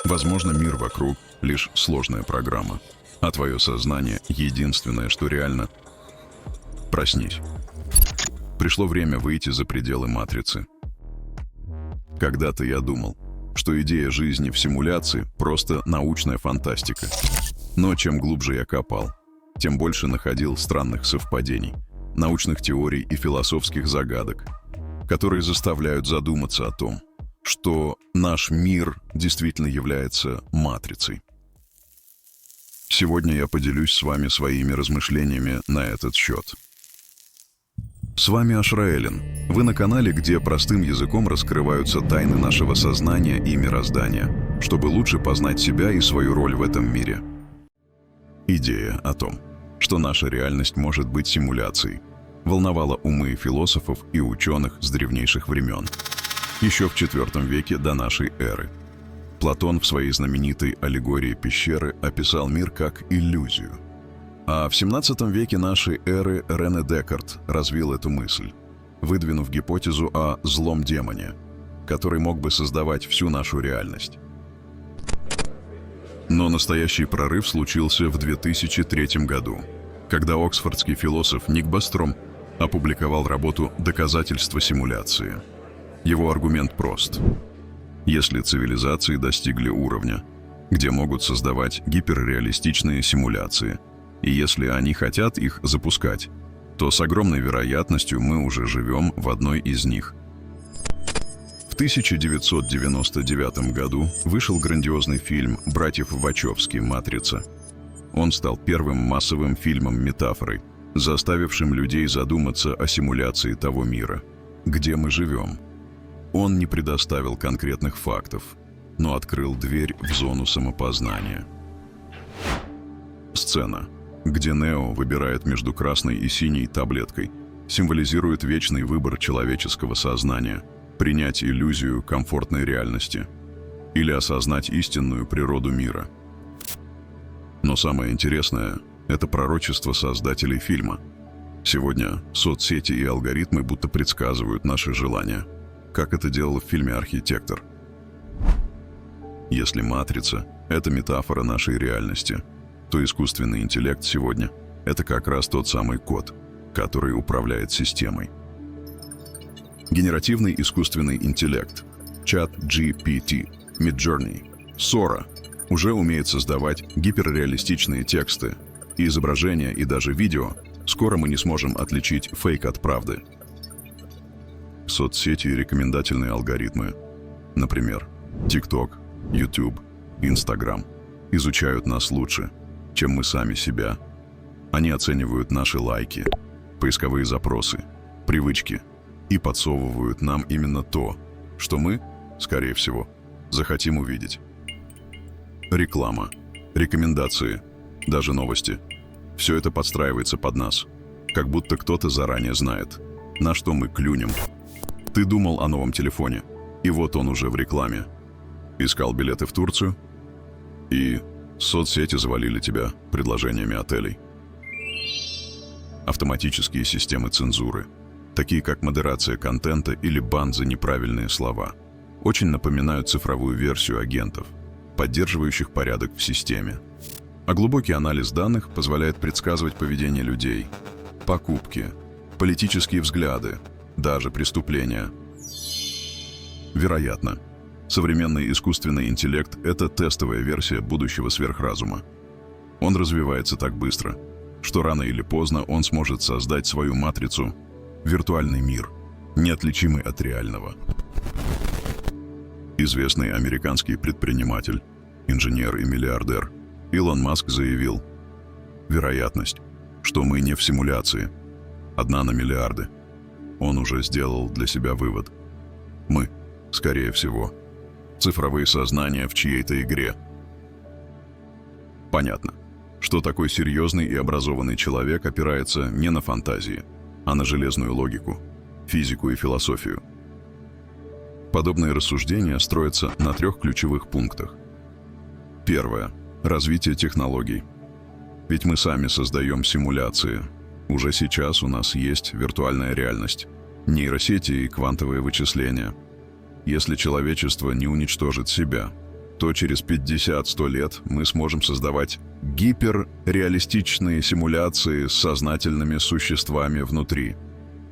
Возможно, мир вокруг — лишь сложная программа, а твое сознание — единственное, что реально. Проснись. Пришло время выйти за пределы матрицы. Когда-то я думал, что идея жизни в симуляции — просто научная фантастика. Но чем глубже я копал, тем больше находил странных совпадений, научных теорий и философских загадок, которые заставляют задуматься о том, что наш мир действительно является матрицей. Сегодня я поделюсь с вами своими размышлениями на этот счет. С вами Ашраэлин. Вы на канале, где простым языком раскрываются тайны нашего сознания и мироздания, чтобы лучше познать себя и свою роль в этом мире. Идея о том, что наша реальность может быть симуляцией, волновала умы философов и ученых с древнейших времен. Еще в IV веке до нашей эры Платон в своей знаменитой аллегории пещеры описал мир как иллюзию. А в XVII веке нашей эры Рене Декарт развил эту мысль, выдвинув гипотезу о злом демоне, который мог бы создавать всю нашу реальность. Но настоящий прорыв случился в 2003 году, когда оксфордский философ Ник Бостром опубликовал работу «Доказательства симуляции». Его аргумент прост. Если цивилизации достигли уровня, где могут создавать гиперреалистичные симуляции, и если они хотят их запускать, то с огромной вероятностью мы уже живем в одной из них. В 1999 году вышел грандиозный фильм братьев Вачовски «Матрица». Он стал первым массовым фильмом-метафорой, заставившим людей задуматься о симуляции того мира, где мы живем. Он не предоставил конкретных фактов, но открыл дверь в зону самопознания. Сцена, где Нео выбирает между красной и синей таблеткой, символизирует вечный выбор человеческого сознания – принять иллюзию комфортной реальности или осознать истинную природу мира. Но самое интересное – это пророчество создателей фильма. Сегодня соцсети и алгоритмы будто предсказывают наши желания, как это делал в фильме «Архитектор». Если матрица – это метафора нашей реальности, то искусственный интеллект сегодня – это как раз тот самый код, который управляет системой. Генеративный искусственный интеллект, ChatGPT, Midjourney, Sora уже умеет создавать гиперреалистичные тексты, изображения и даже видео. Скоро мы не сможем отличить фейк от правды. Соцсети и рекомендательные алгоритмы, например, TikTok, YouTube, Instagram, изучают нас лучше, чем мы сами себя. Они оценивают наши лайки, поисковые запросы, привычки и подсовывают нам именно то, что мы, скорее всего, захотим увидеть. Реклама, рекомендации, даже новости – все это подстраивается под нас, как будто кто-то заранее знает, на что мы клюнем. Ты думал о новом телефоне, и вот он уже в рекламе. Искал билеты в Турцию, и соцсети завалили тебя предложениями отелей. Автоматические системы цензуры, такие как модерация контента или бан за неправильные слова, очень напоминают цифровую версию агентов, поддерживающих порядок в системе. А глубокий анализ данных позволяет предсказывать поведение людей, покупки, политические взгляды, даже преступления. Вероятно, современный искусственный интеллект – это тестовая версия будущего сверхразума. Он развивается так быстро, что рано или поздно он сможет создать свою матрицу – виртуальный мир, неотличимый от реального. Известный американский предприниматель, инженер и миллиардер Илон Маск заявил: вероятность, что мы не в симуляции, 1 на миллиарды. Он уже сделал для себя вывод. Мы, скорее всего, цифровые сознания в чьей-то игре. Понятно, что такой серьезный и образованный человек опирается не на фантазии, а на железную логику, физику и философию. Подобные рассуждения строятся на 3 ключевых пунктах. Первое. Развитие технологий. Ведь мы сами создаем симуляции. Уже сейчас у нас есть виртуальная реальность, нейросети и квантовые вычисления. Если человечество не уничтожит себя, то через 50-100 лет мы сможем создавать гиперреалистичные симуляции с сознательными существами внутри.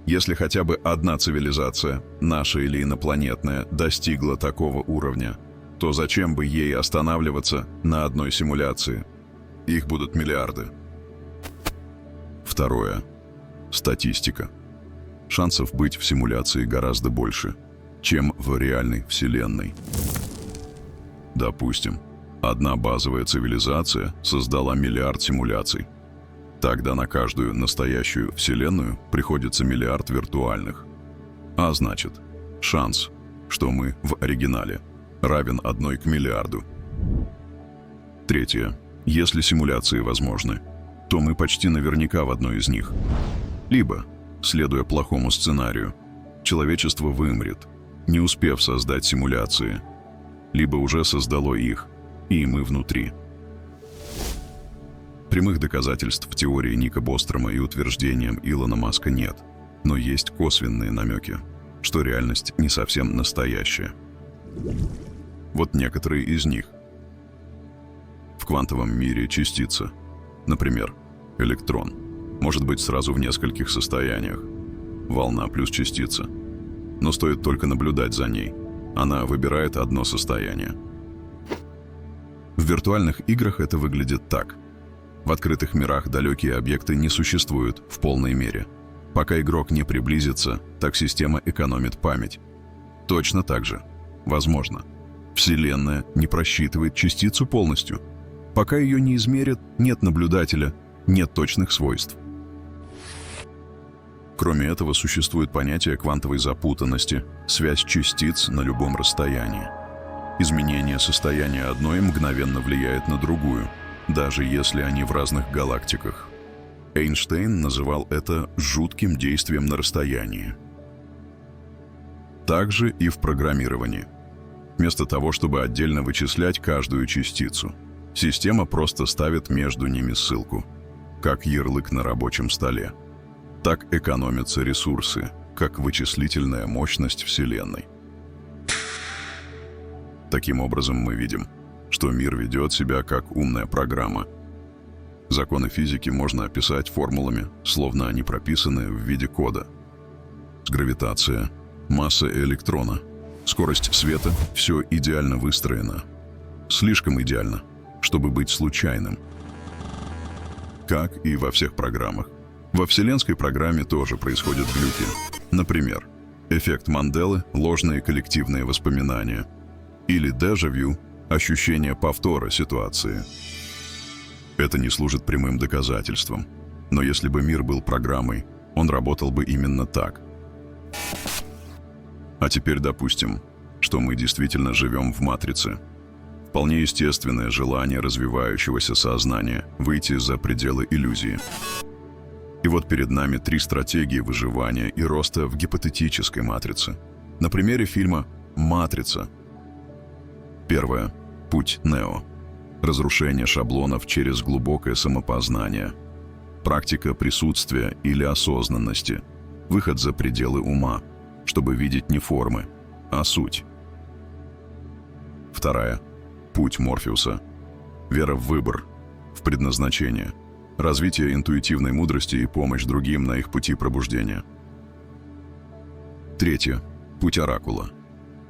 Если хотя бы одна цивилизация, наша или инопланетная, достигла такого уровня, то зачем бы ей останавливаться на одной симуляции? Их будут миллиарды. Второе. Статистика. Шансов быть в симуляции гораздо больше, чем в реальной Вселенной. Допустим, одна базовая цивилизация создала миллиард симуляций. Тогда на каждую настоящую Вселенную приходится миллиард виртуальных. А значит, шанс, что мы в оригинале, равен 1 к миллиарду. Третье. Если симуляции возможны, то мы почти наверняка в одной из них. Либо, следуя плохому сценарию, человечество вымрет, не успев создать симуляции, либо уже создало их, и мы внутри. Прямых доказательств в теории Ника Бострома и утверждениям Илона Маска нет, но есть косвенные намеки, что реальность не совсем настоящая. Вот некоторые из них. В квантовом мире частица, например, электрон, может быть сразу в нескольких состояниях. Волна плюс частица. Но стоит только наблюдать за ней. Она выбирает одно состояние. В виртуальных играх это выглядит так. В открытых мирах далекие объекты не существуют в полной мере. Пока игрок не приблизится, так система экономит память. Точно так же, возможно, Вселенная не просчитывает частицу полностью. Пока ее не измерят, нет наблюдателя, нет точных свойств. Кроме этого, существует понятие квантовой запутанности, связь частиц на любом расстоянии. Изменение состояния одной мгновенно влияет на другую, даже если они в разных галактиках. Эйнштейн называл это жутким действием на расстоянии. Также и в программировании. Вместо того, чтобы отдельно вычислять каждую частицу, система просто ставит между ними ссылку, как ярлык на рабочем столе. Так экономятся ресурсы, как вычислительная мощность Вселенной. Таким образом, мы видим, что мир ведет себя как умная программа. Законы физики можно описать формулами, словно они прописаны в виде кода. Гравитация, масса электрона, скорость света – все идеально выстроено. Слишком идеально, чтобы быть случайным. Как и во всех программах. Во вселенской программе тоже происходят глюки. Например, эффект Манделы – ложные коллективные воспоминания. Или дежавю – ощущение повтора ситуации. Это не служит прямым доказательством. Но если бы мир был программой, он работал бы именно так. А теперь допустим, что мы действительно живем в матрице. Вполне естественное желание развивающегося сознания выйти за пределы иллюзии. И вот перед нами 3 стратегии выживания и роста в гипотетической матрице. На примере фильма «Матрица». Первое. Путь Нео. Разрушение шаблонов через глубокое самопознание. Практика присутствия или осознанности. Выход за пределы ума, чтобы видеть не формы, а суть. Вторая. Путь Морфеуса. Вера в выбор, в предназначение. Развитие интуитивной мудрости и помощь другим на их пути пробуждения. Третье. Путь Оракула.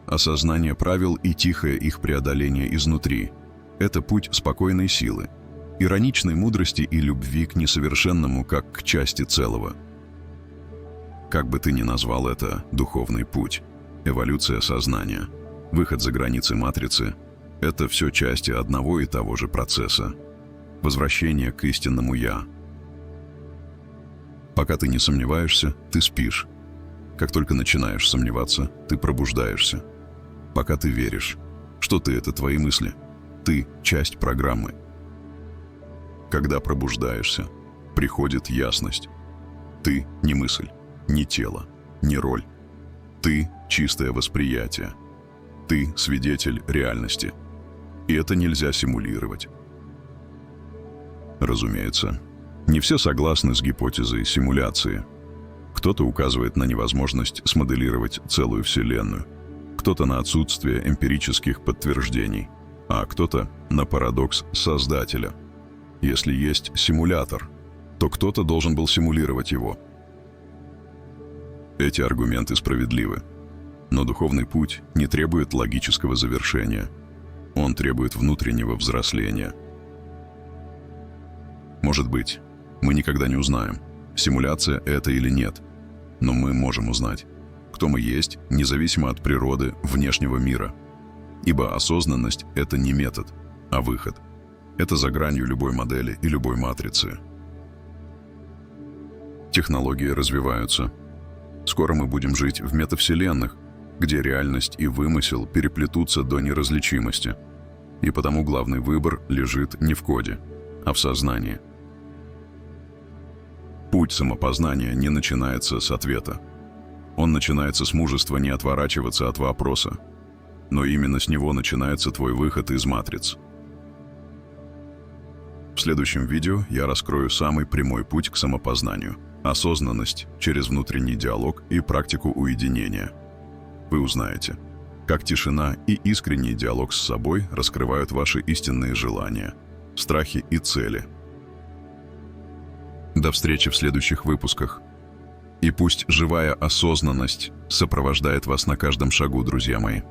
Осознание правил и тихое их преодоление изнутри. Это путь спокойной силы, ироничной мудрости и любви к несовершенному как к части целого. Как бы ты ни назвал это, духовный путь, эволюция сознания, выход за границы матрицы – это все части одного и того же процесса. Возвращение к истинному «Я». Пока ты не сомневаешься, ты спишь. Как только начинаешь сомневаться, ты пробуждаешься. Пока ты веришь, что ты – это твои мысли, ты – часть программы. Когда пробуждаешься, приходит ясность. Ты – не мысль, не тело, не роль. Ты – чистое восприятие. Ты – свидетель реальности. И это нельзя симулировать. Разумеется, не все согласны с гипотезой симуляции. Кто-то указывает на невозможность смоделировать целую Вселенную, кто-то на отсутствие эмпирических подтверждений, а кто-то на парадокс Создателя. Если есть симулятор, то кто-то должен был симулировать его. Эти аргументы справедливы. Но духовный путь не требует логического завершения. Он требует внутреннего взросления. Может быть, мы никогда не узнаем, симуляция это или нет, но мы можем узнать, кто мы есть, независимо от природы внешнего мира. Ибо осознанность — это не метод, а выход. Это за гранью любой модели и любой матрицы. Технологии развиваются. Скоро мы будем жить в метавселенных, где реальность и вымысел переплетутся до неразличимости. И потому главный выбор лежит не в коде, а в сознании. Путь самопознания не начинается с ответа. Он начинается с мужества не отворачиваться от вопроса. Но именно с него начинается твой выход из матриц. В следующем видео я раскрою самый прямой путь к самопознанию – осознанность через внутренний диалог и практику уединения. Вы узнаете, как тишина и искренний диалог с собой раскрывают ваши истинные желания, страхи и цели. До встречи в следующих выпусках. И пусть живая осознанность сопровождает вас на каждом шагу, друзья мои.